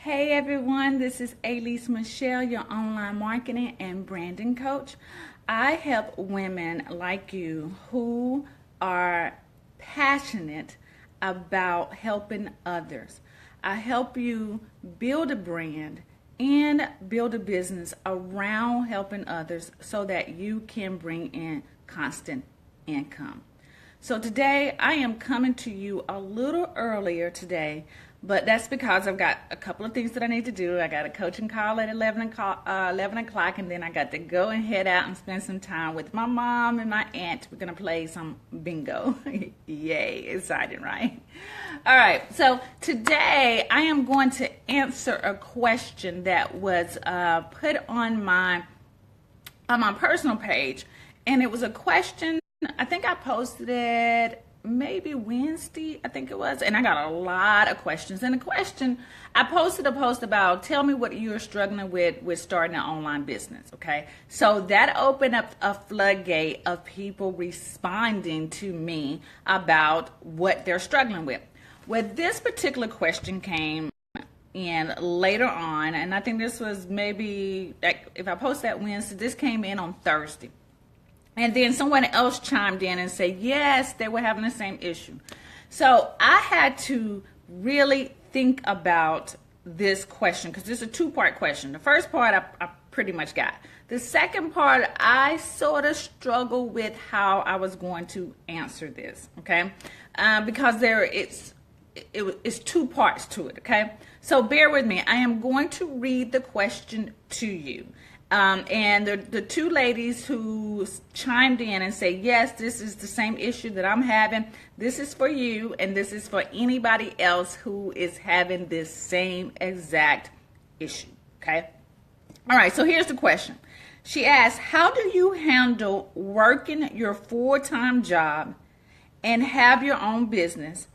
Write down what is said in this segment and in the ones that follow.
Hey everyone, this is Elise Michelle, your online marketing and branding coach. I help women like you who are passionate about helping others. I help you build a brand and build a business around helping others so that you can bring in constant income. So today I am coming to you a little earlier today, but that's because I've got a couple of things that I need to do. I got a coaching call at 11 o'clock, and then I got to go and head out and spend some time with my mom and my aunt. We're going to play some bingo. Yay, exciting, right? All right, so today I am going to answer a question that was put on my personal page, and it was a question. I think I posted it maybe Wednesday, I think it was, and I got a lot of questions. And the question, I posted a post about, tell me what you're struggling with starting an online business, okay? So that opened up a floodgate of people responding to me about what they're struggling with. Well, this particular question came in later on, and I think this was maybe, like, if I post that Wednesday, this came in on Thursday. And then someone else chimed in and said, yes, they were having the same issue. So I had to really think about this question because it's a two-part question. The first part I pretty much got. The second part, I sort of struggled with how I was going to answer this, okay? Because it's two parts to it, okay? So bear with me. I am going to read the question to you. And the two ladies who chimed in and say, yes, this is the same issue that I'm having. This is for you, and this is for anybody else who is having this same exact issue, okay? All right, so here's the question. She asked, how do you handle working your full-time job and have your own business,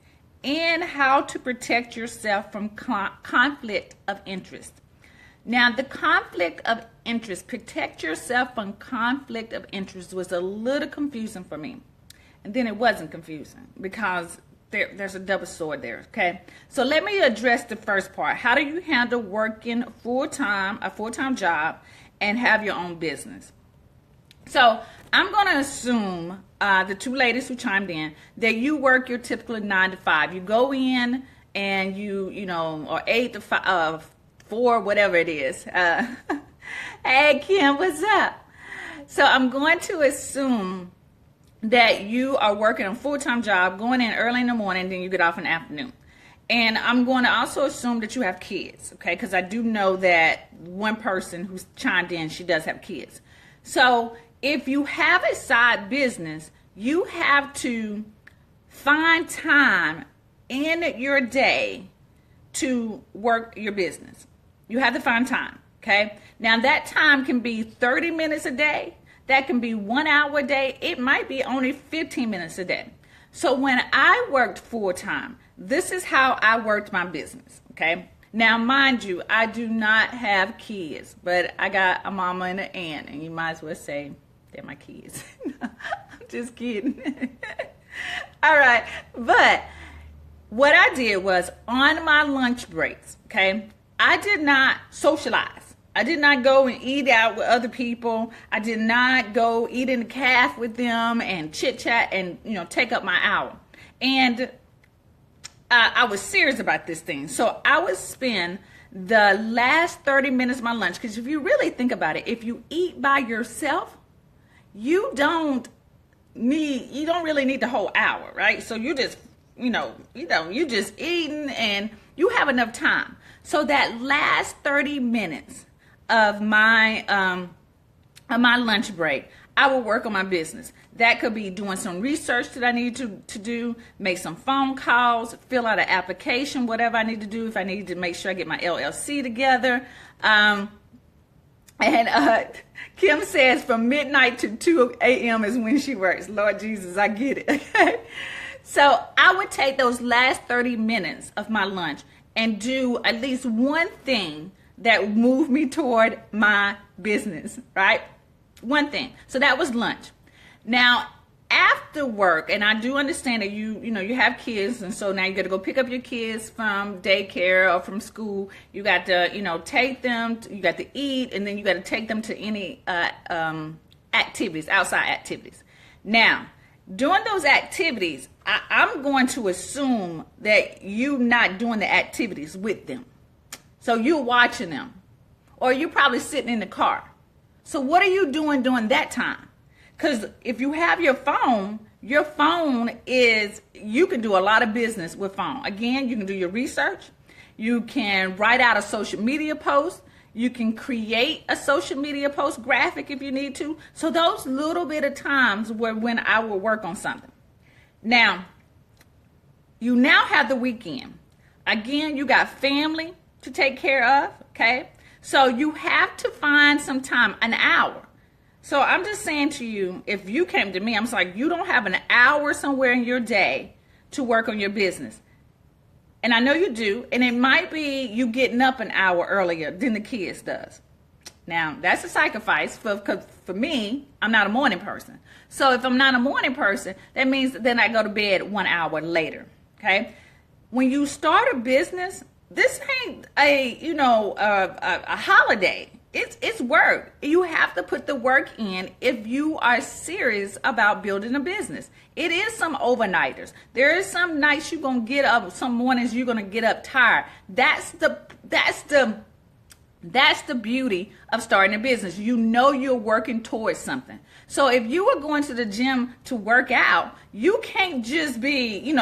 and how to protect yourself from conflict of interest? Now, the conflict of interest, protect yourself from conflict of interest, was a little confusing for me. And then it wasn't confusing because there's a double sword there, okay? So let me address the first part. How do you handle working a full-time job and have your own business? So I'm going to assume the two ladies who chimed in that you work your typical 9 to 5. You go in and or 8 to 5, 4, whatever it is. Hey, Kim, what's up? So I'm going to assume that you are working a full-time job, going in early in the morning, then you get off in the afternoon. And I'm going to also assume that you have kids, okay? Because I do know that one person who's chimed in, she does have kids. So if you have a side business, you have to find time in your day to work your business. You have to find time, okay? Now that time can be 30 minutes a day. That can be 1 hour a day. It might be only 15 minutes a day. So when I worked full time, this is how I worked my business, okay? Now, mind you, I do not have kids, but I got a mama and an aunt, and you might as well say they're my kids. I'm just kidding. All right, but what I did was on my lunch breaks, okay, I did not socialize. I did not go and eat out with other people. I did not go eat in the cafe with them and chit chat and, take up my hour. And I was serious about this thing. So I would spend the last 30 minutes of my lunch, because if you really think about it, if you eat by yourself, you don't really need the whole hour, right? So you just, you just eating and you have enough time. So that last 30 minutes of my lunch break, I will work on my business. That could be doing some research that I need to do, make some phone calls, fill out an application, whatever I need to do. If I need to make sure I get my LLC together. Kim says from midnight to 2 a.m. is when she works. Lord Jesus, I get it. Okay. So I would take those last 30 minutes of my lunch and do at least one thing that moved me toward my business, right? One thing. So that was lunch. Now, after work, and I do understand that you have kids, and so now you got to go pick up your kids from daycare or from school. You got to take them. You got to eat, and then you got to take them to any activities, outside activities. Now, during those activities, I'm going to assume that you're not doing the activities with them. So you're watching them, or you're probably sitting in the car. So what are you doing during that time? Because if you have your phone is, you can do a lot of business with phone. Again, you can do your research. You can write out a social media post. You can create a social media post graphic if you need to. So those little bit of times were when I will work on something. Now, you now have the weekend. Again, you got family to take care of, okay? So you have to find some time, an hour. So I'm just saying to you, if you came to me, I'm just like, you don't have an hour somewhere in your day to work on your business. And I know you do, and it might be you getting up an hour earlier than the kids does. Now, that's a sacrifice, because for me, I'm not a morning person. So if I'm not a morning person, that means then I go to bed 1 hour later, okay? When you start a business, this ain't a holiday. It's work. You have to put the work in if you are serious about building a business. It is some overnighters. There is some nights you're gonna get up, some mornings you're gonna get up tired. That's the beauty of starting a business. You know you're working towards something. So if you are going to the gym to work out, you can't just be, it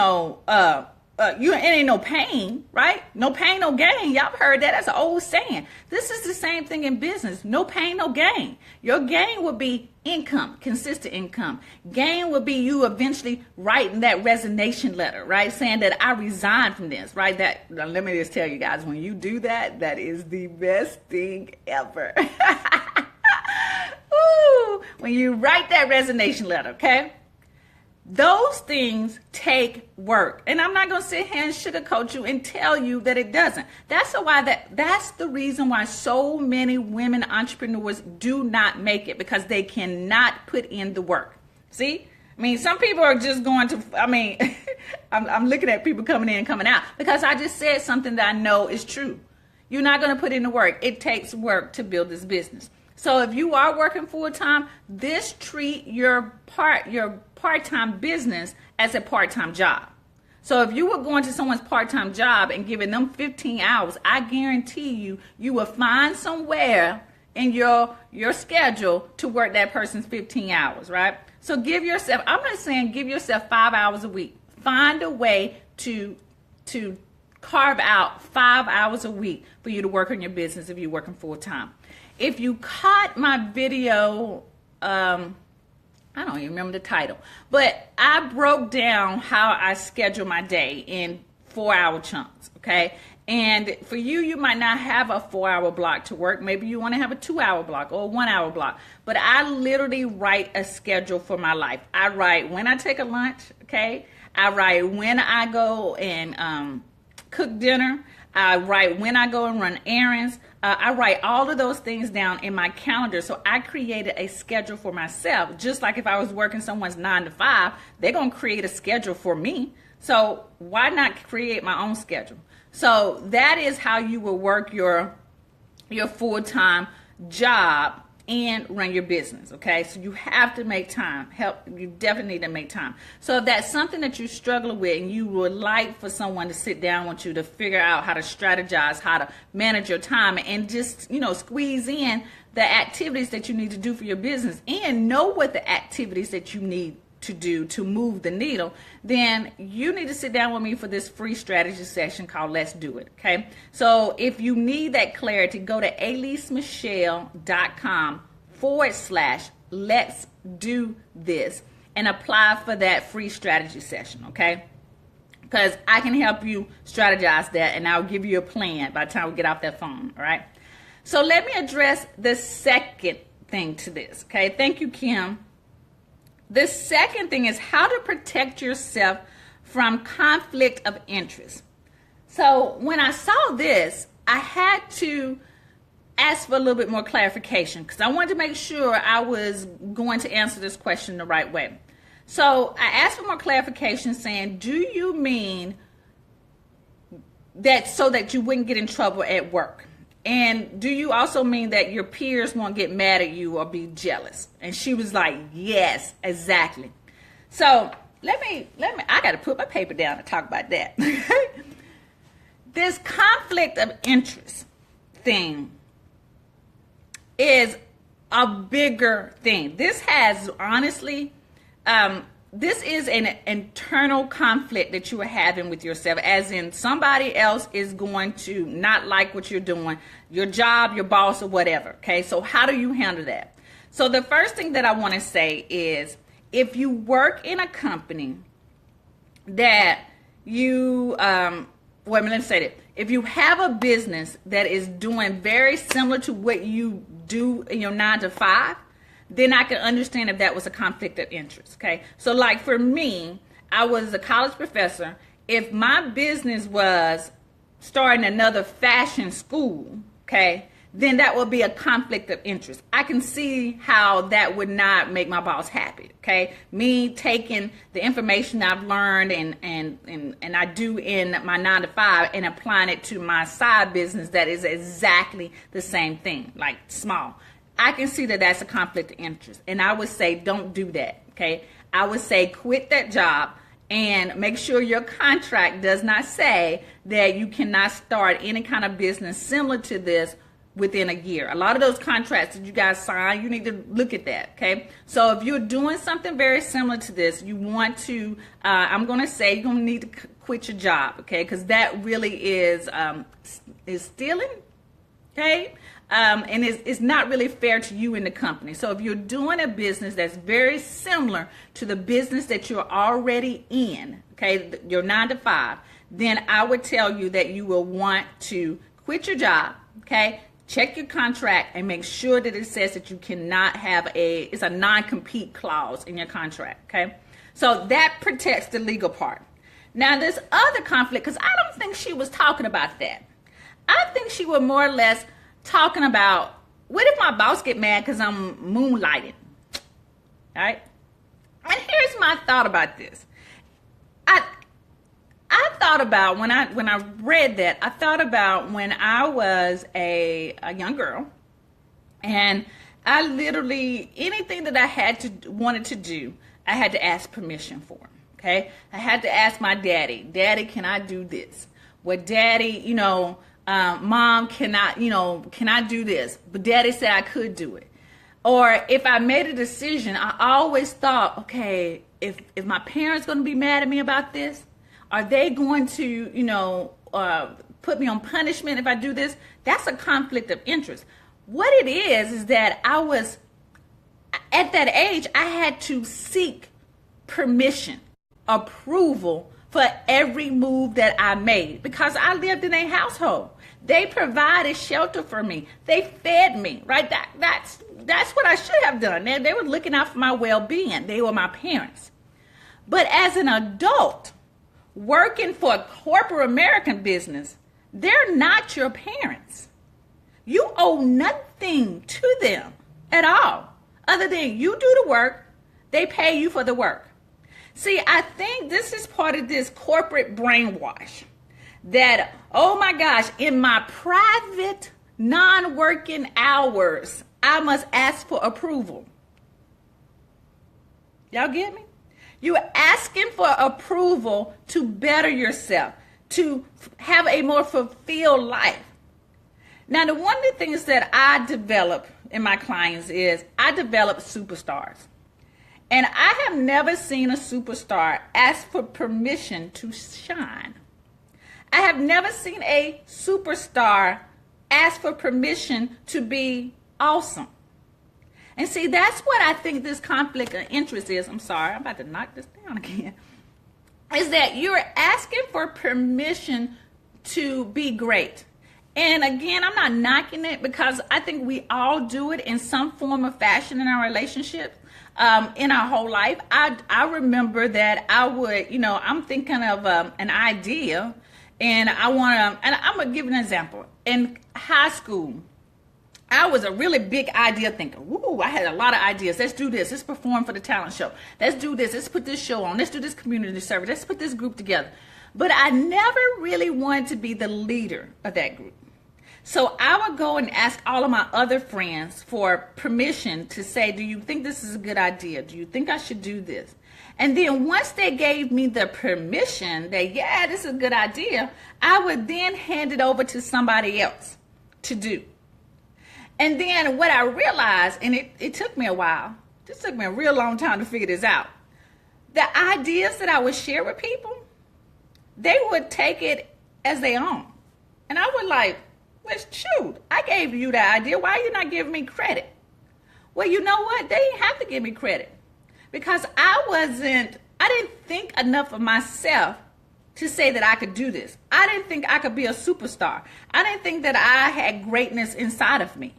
ain't no pain, right? No pain, no gain. Y'all heard that. That's an old saying. This is the same thing in business. No pain, no gain. Your gain will be income, consistent income. Gain will be you eventually writing that resignation letter, right? Saying that I resigned from this, right? Let me just tell you guys, when you do that, that is the best thing ever. Ooh, when you write that resignation letter, okay? Those things take work. And I'm not going to sit here and sugarcoat you and tell you that it doesn't. That's the reason why so many women entrepreneurs do not make it, because they cannot put in the work. See? I mean, some people are just going to, I'm looking at people coming in and coming out because I just said something that I know is true. You're not going to put in the work. It takes work to build this business. So if you are working full time, treat your part-time business as a part-time job. So if you were going to someone's part-time job and giving them 15 hours, I guarantee you will find somewhere in your schedule to work that person's 15 hours, right? So give yourself, I'm not saying give yourself 5 hours a week. Find a way to carve out 5 hours a week for you to work on your business if you're working full time. If you caught my video, I don't even remember the title, but I broke down how I schedule my day in 4-hour chunks, okay? And for you might not have a 4-hour block to work. Maybe you want to have a 2-hour block or a 1-hour block. But I literally write a schedule for my life. I write when I take a lunch, okay? I write when I go and cook dinner. I write when I go and run errands. I write all of those things down in my calendar. So I created a schedule for myself. Just like if I was working someone's 9 to 5, they're going to create a schedule for me. So why not create my own schedule? So that is how you will work your full-time job and run your business, okay? So you have to make time. You definitely need to make time. So if that's something that you struggle with and you would like for someone to sit down with you to figure out how to strategize, how to manage your time, and just, squeeze in the activities that you need to do for your business and know what the activities that you need to do to move the needle, then you need to sit down with me for this free strategy session called Let's Do It, okay? So if you need that clarity, go to alicemichelle.com/let's do this and apply for that free strategy session, okay? Because I can help you strategize that, and I'll give you a plan by the time we get off that phone, all right? So let me address the second thing to this, okay? Thank you, Kim. The second thing is how to protect yourself from conflict of interest. So when I saw this, I had to ask for a little bit more clarification because I wanted to make sure I was going to answer this question the right way. So I asked for more clarification saying, do you mean that so that you wouldn't get in trouble at work? And do you also mean that your peers won't get mad at you or be jealous? And she was like, yes, exactly. So I got to put my paper down and talk about that. This conflict of interest thing is a bigger thing. This has honestly, this is an internal conflict that you are having with yourself, as in somebody else is going to not like what you're doing, your job, your boss, or whatever. Okay, so how do you handle that? So the first thing that I want to say is, if you work in a company that you, let's say that. If you have a business that is doing very similar to what you do in your 9 to 5, then I can understand if that was a conflict of interest, okay? So like for me, I was a college professor. If my business was starting another fashion school, okay, then that would be a conflict of interest. I can see how that would not make my boss happy, okay? Me taking the information I've learned and I do in my 9 to 5 and applying it to my side business that is exactly the same thing, like small. I can see that that's a conflict of interest. And I would say, don't do that, okay? I would say quit that job and make sure your contract does not say that you cannot start any kind of business similar to this within a year. A lot of those contracts that you guys sign, you need to look at that, okay? So if you're doing something very similar to this, you want to, I'm going to say you're going to need to quit your job, okay? Because that really is stealing, okay? And it's not really fair to you in the company. So if you're doing a business that's very similar to the business that you're already in, okay, your 9 to 5, then I would tell you that you will want to quit your job, okay? Check your contract and make sure that it says that you cannot have it's a non-compete clause in your contract, okay? So that protects the legal part. Now this other conflict, because I don't think she was talking about that. I think she was more or less talking about, what if my boss get mad because I'm moonlighting, all right? And here's my thought about this. I thought about when I read that, I thought about when I was a young girl, and I literally, anything that I wanted to do, I had to ask permission for, okay? I had to ask my daddy, can I do this? Well, daddy, mom, can I do this? But daddy said I could do it. Or if I made a decision, I always thought, okay, if my parents going to be mad at me about this, are they going to, put me on punishment if I do this? That's a conflict of interest. What it is that I was, at that age, I had to seek permission, approval for every move that I made because I lived in a household. They provided shelter for me. They fed me, right? That's what I should have done. They were looking out for my well-being. They were my parents. But as an adult, working for a corporate American business, they're not your parents. You owe nothing to them at all, other than you do the work, they pay you for the work. See, I think this is part of this corporate brainwash that, oh my gosh, in my private non-working hours, I must ask for approval. Y'all get me? You're asking for approval to better yourself, to have a more fulfilled life. Now, one of the things that I develop in my clients is I develop superstars. And I have never seen a superstar ask for permission to shine. I have never seen a superstar ask for permission to be awesome. And see, that's what I think this conflict of interest is. I'm sorry, I'm about to knock this down again. Is that you're asking for permission to be great. And again, I'm not knocking it because I think we all do it in some form of fashion in our relationships. In our whole life, I remember that I would, I'm thinking of an idea, and I'm gonna give an example. In high school, I was a really big idea thinker. Woo, I had a lot of ideas. Let's do this. Let's perform for the talent show. Let's do this. Let's put this show on. Let's do this community service. Let's put this group together. But I never really wanted to be the leader of that group. So I would go and ask all of my other friends for permission to say, do you think this is a good idea? Do you think I should do this? And then once they gave me the permission that, yeah, this is a good idea, I would then hand it over to somebody else to do. And then what I realized, and it took me a while, this took me a real long time to figure this out. The ideas that I would share with people, they would take it as their own. And I would like, well, shoot, I gave you the idea. Why are you not giving me credit? Well, you know what? They didn't have to give me credit because I didn't think enough of myself to say that I could do this. I didn't think I could be a superstar. I didn't think that I had greatness inside of me.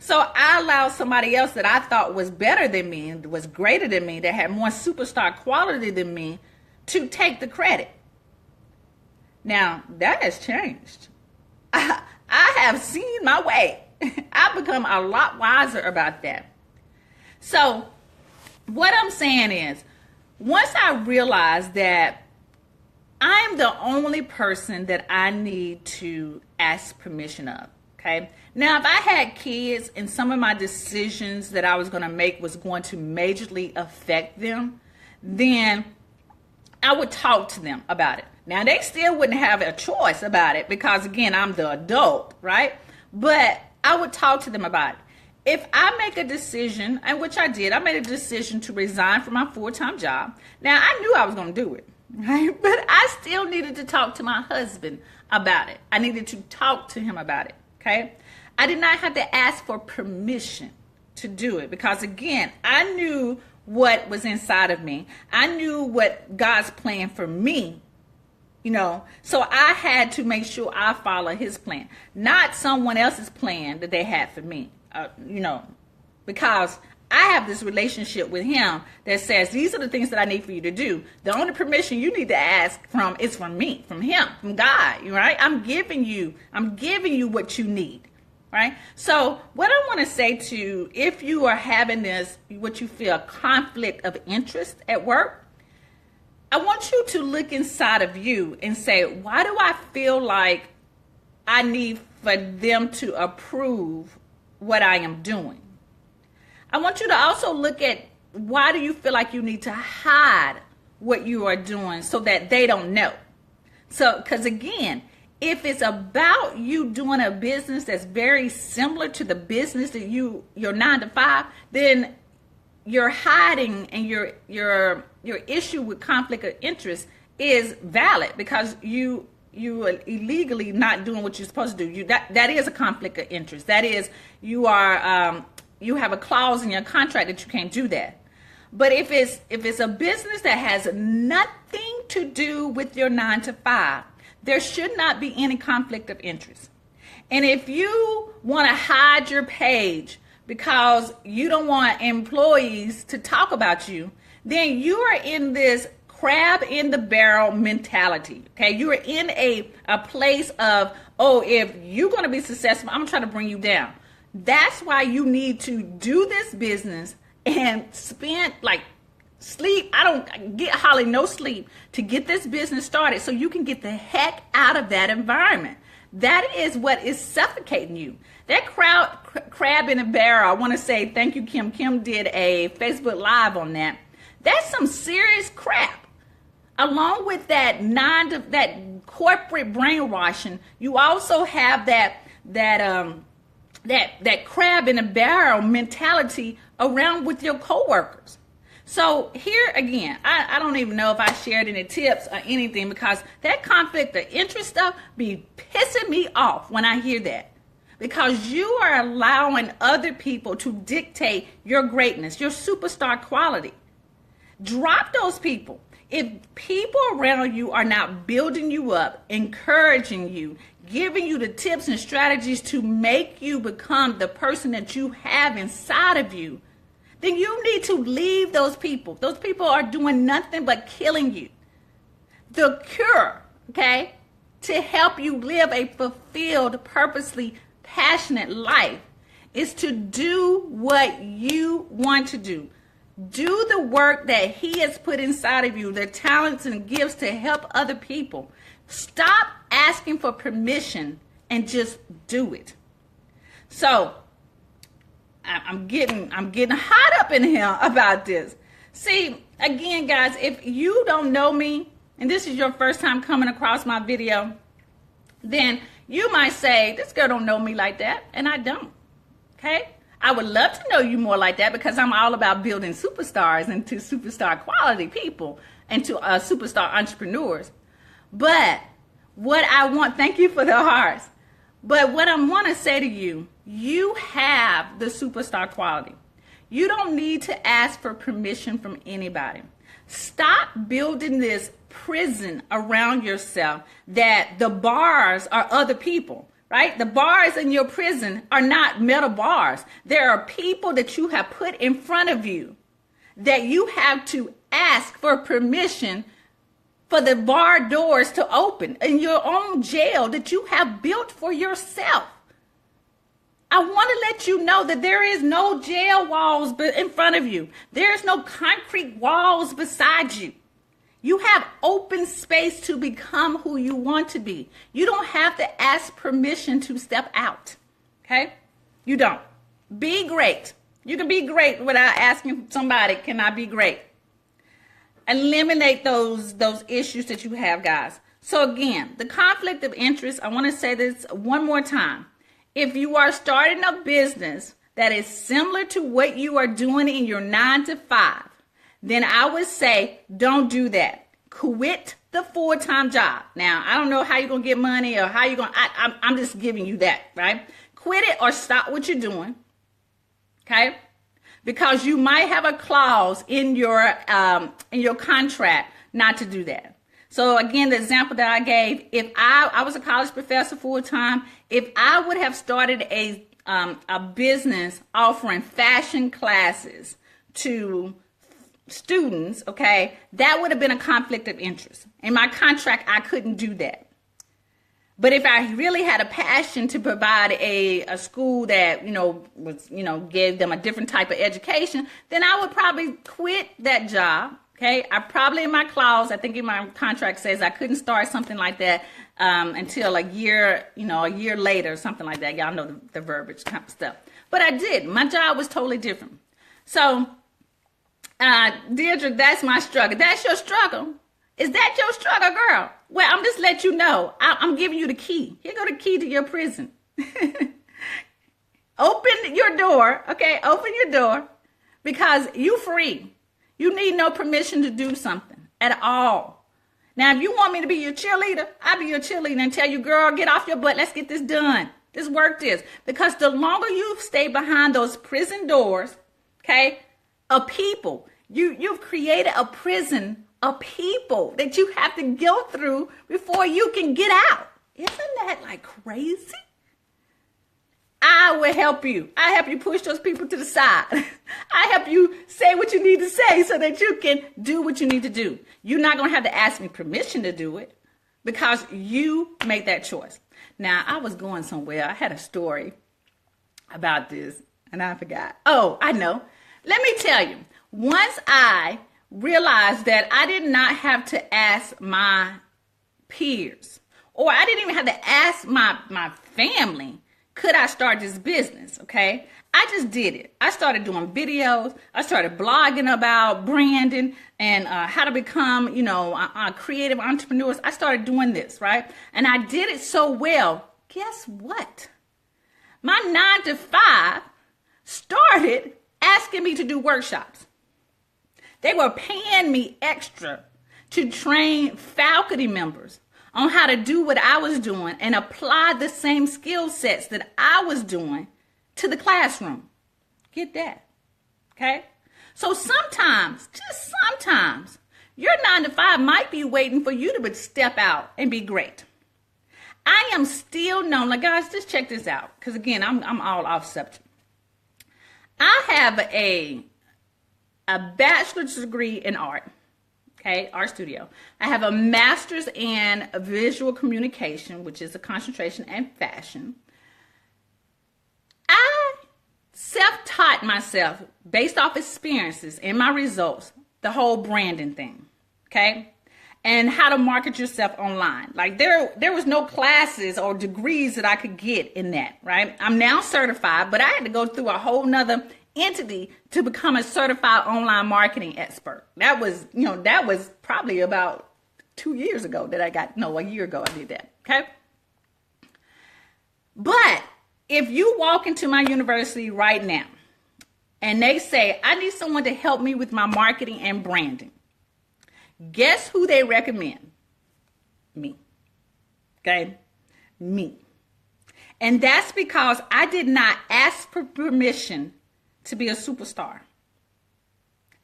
So I allowed somebody else that I thought was better than me and was greater than me, that had more superstar quality than me, to take the credit. Now, that has changed. I have seen my way. I've become a lot wiser about that. So what I'm saying is, once I realized that I'm the only person that I need to ask permission of, okay? Now, if I had kids and some of my decisions that I was going to make was going to majorly affect them, then I would talk to them about it. Now, they still wouldn't have a choice about it because, again, I'm the adult, right? But I would talk to them about it. If I make a decision, and which I did, I made a decision to resign from my full-time job. Now, I knew I was going to do it, right? But I still needed to talk to my husband about it. I needed to talk to him about it, okay? I did not have to ask for permission to do it because, again, I knew what was inside of me. I knew what God's plan for me, you know, so I had to make sure I follow his plan, not someone else's plan that they had for me, you know, because I have this relationship with him that says these are the things that I need for you to do. The only permission you need to ask from is from me, from him, from God, right? I'm giving you what you need. Right? So what I want to say to you, if you are having this, what you feel, conflict of interest at work, I want you to look inside of you and say, why do I feel like I need for them to approve what I am doing? I want you to also look at, why do you feel like you need to hide what you are doing so that they don't know? So, because again, if it's about you doing a business that's very similar to the business that your 9 to 5, then your hiding and your issue with conflict of interest is valid because you are illegally not doing what you're supposed to do. That is a conflict of interest. That is, you have a clause in your contract that you can't do that. But if it's a business that has nothing to do with your 9 to 5, there should not be any conflict of interest. And if you want to hide your page because you don't want employees to talk about you, then you are in this crab in the barrel mentality. Okay, you are in a place of, oh, if you're going to be successful, I'm going to try to bring you down. That's why you need to do this business and spend sleep. I don't get hardly no sleep to get this business started so you can get the heck out of that environment. That is what is suffocating you. That crab in a barrel, I want to say thank you, Kim. Kim did a Facebook Live on that. That's some serious crap. Along with that corporate brainwashing, you also have that crab in a barrel mentality around with your coworkers. So here again, I don't even know if I shared any tips or anything because that conflict of interest stuff be pissing me off when I hear that. Because you are allowing other people to dictate your greatness, your superstar quality. Drop those people. If people around you are not building you up, encouraging you, giving you the tips and strategies to make you become the person that you have inside of you, then you need to leave those people. Those people are doing nothing but killing you. The cure, okay, to help you live a fulfilled, purposely passionate life is to do what you want to do. Do the work that he has put inside of you, the talents and gifts to help other people. Stop asking for permission and just do it. So I'm getting hot up in here about this. See, again, guys, if you don't know me and this is your first time coming across my video, then you might say, this girl don't know me like that, and I don't. Okay? I would love to know you more like that because I'm all about building superstars into superstar quality people and to superstar entrepreneurs. But what I want, thank you for the hearts. But what I want to say to you, you have the superstar quality. You don't need to ask for permission from anybody. Stop building this prison around yourself that the bars are other people. Right? The bars in your prison are not metal bars. There are people that you have put in front of you that you have to ask for permission for the bar doors to open in your own jail that you have built for yourself. I want to let you know that there is no jail walls in front of you. There's no concrete walls beside you. You have open space to become who you want to be. You don't have to ask permission to step out. Okay? You don't. Be great. You can be great without asking somebody, can I be great? Eliminate those issues that you have, guys. So again, the conflict of interest, I want to say this one more time. If you are starting a business that is similar to what you are doing in your 9 to 5, then I would say don't do that. Quit the full-time job. Now, I don't know how you're going to get money or how you're going to, I'm just giving you that, right? Quit it or stop what you're doing, okay? Because you might have a clause in your contract not to do that. So again, the example that I gave, if I was a college professor full-time, if I would have started a business offering fashion classes to students, okay, that would have been a conflict of interest. In my contract, I couldn't do that. But if I really had a passion to provide a school that, gave them a different type of education, then I would probably quit that job. Okay, I probably in my clause, I think in my contract says I couldn't start something like that until a year later, something like that. Y'all know the verbiage kind of stuff. But I did. My job was totally different. So Deirdre, that's my struggle. That's your struggle. Is that your struggle, girl? Well, I'm just letting you know. I'm giving you the key. Here go the key to your prison. Open your door, okay? Open your door because you free. You need no permission to do something at all. Now, if you want me to be your cheerleader, I'll be your cheerleader and tell you, girl, get off your butt. Let's get this done. Let's work this. Because the longer you stay behind those prison doors, okay, of people, you've created a prison of people that you have to go through before you can get out. Isn't that like crazy? I will help you. I help you push those people to the side. I help you say what you need to say so that you can do what you need to do. You're not going to have to ask me permission to do it because you make that choice. Now, I was going somewhere. I had a story about this and I forgot. Oh, I know. Let me tell you. Once I realized that I did not have to ask my peers or I didn't even have to ask my family, could I start this business, okay? I just did it. I started doing videos. I started blogging about branding and how to become, creative entrepreneurs. I started doing this, right? And I did it so well. Guess what? My 9 to 5 started asking me to do workshops. They were paying me extra to train faculty members on how to do what I was doing and apply the same skill sets that I was doing to the classroom. Get that? Okay? So sometimes, just sometimes, your 9 to 5 might be waiting for you to step out and be great. I am still known, like guys, just check this out. Because again, I'm all off subject. I have a bachelor's degree in art. Okay, art studio. I have a master's in visual communication, which is a concentration in fashion. I self-taught myself based off experiences and my results, the whole branding thing, okay? And how to market yourself online. Like there was no classes or degrees that I could get in that, right? I'm now certified, but I had to go through a whole nother entity to become a certified online marketing expert. That was probably about 2 years ago that a year ago I did that, okay? But if you walk into my university right now and they say, I need someone to help me with my marketing and branding, guess who they recommend? Me. Okay? Me. And that's because I did not ask for permission to be a superstar.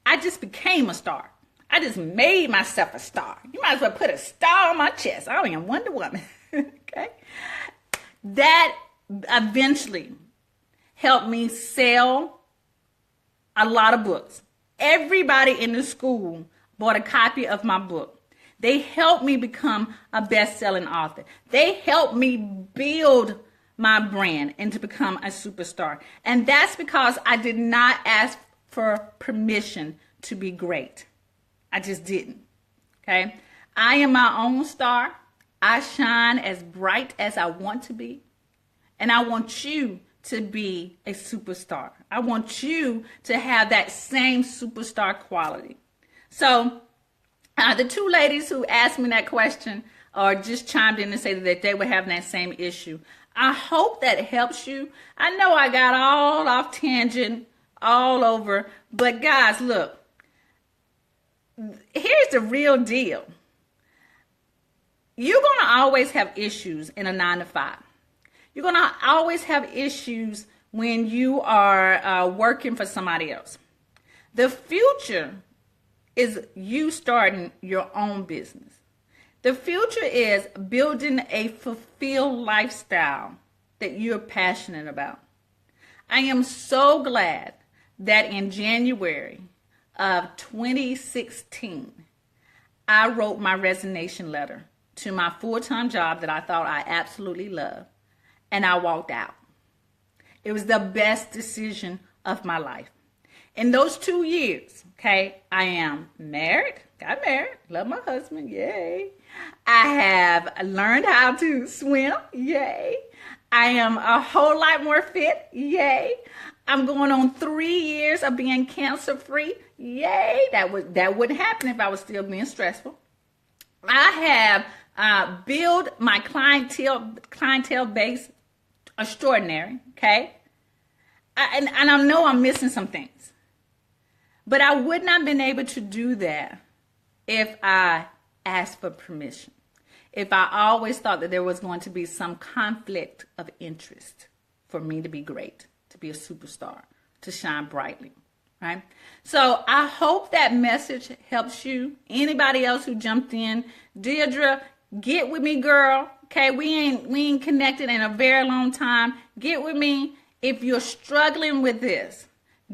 I just became a star. I just made myself a star. You might as well put a star on my chest. I am Wonder Woman. Okay? That eventually helped me sell a lot of books. Everybody in the school bought a copy of my book. They helped me become a best-selling author. They helped me build my brand and to become a superstar. And that's because I did not ask for permission to be great. I just didn't. Okay? I am my own star. I shine as bright as I want to be. And I want you to be a superstar. I want you to have that same superstar quality. So the two ladies who asked me that question or just chimed in and said that they were having that same issue, I hope that helps you. I know I got all off tangent all over, but guys, look, here's the real deal. You're going to always have issues in a 9-to-5. You're going to always have issues when you are working for somebody else. The future is you starting your own business. The future is building a fulfilled lifestyle that you're passionate about. I am so glad that in January of 2016, I wrote my resignation letter to my full-time job that I thought I absolutely loved. And I walked out. It was the best decision of my life. In those 2 years, okay, I am married, got married, love my husband, yay. I have learned how to swim, yay. I am a whole lot more fit, yay. I'm going on 3 years of being cancer-free, yay. That wouldn't happen if I was still being stressful. I have built my clientele base extraordinary, okay? And I know I'm missing some things. But I would not have been able to do that if I asked for permission. If I always thought that there was going to be some conflict of interest for me to be great, to be a superstar, to shine brightly, right? So I hope that message helps you. Anybody else who jumped in, Deirdre, get with me, girl. Okay, we ain't connected in a very long time. Get with me. If you're struggling with this,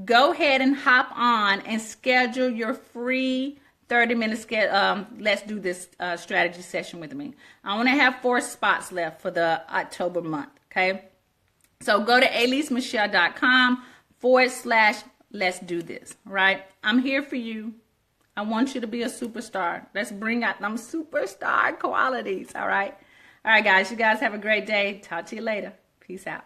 go ahead and hop on and schedule your free 30-minute let's do this strategy session with me. I only have 4 spots left for the October month. Okay, so go to alisemichelle.com/let's do this. Right, I'm here for you. I want you to be a superstar. Let's bring out them superstar qualities. All right. All right, guys. You guys have a great day. Talk to you later. Peace out.